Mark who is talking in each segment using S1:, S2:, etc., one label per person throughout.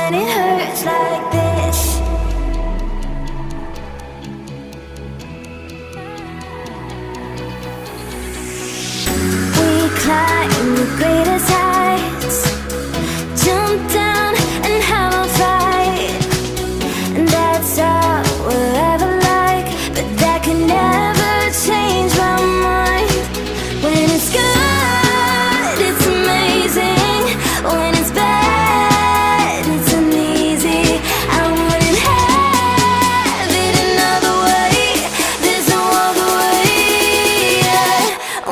S1: when it hurts like this. We climb the greatest heights, jump down and have a fight, and that's all we'll ever like. But that can never change my mind. When it's good, it's amazing. When it's bad, it's uneasy. I wouldn't have it another way. There's no other way. Yeah.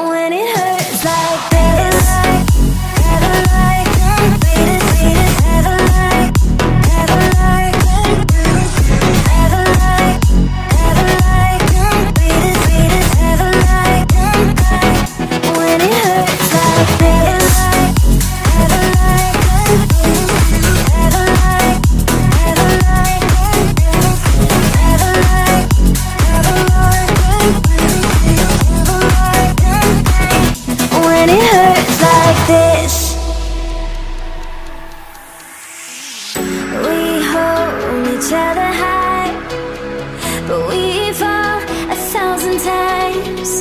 S1: When it hurts like this, ever like, ever like, ever like, ever like, ever like, ever like, when it hurts like this, ever like, ever like, ever like, ever like, ever like, when it hurts like this. We hold each other high, but we fall 1,000 times.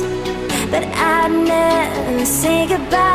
S1: But I'd never say goodbye.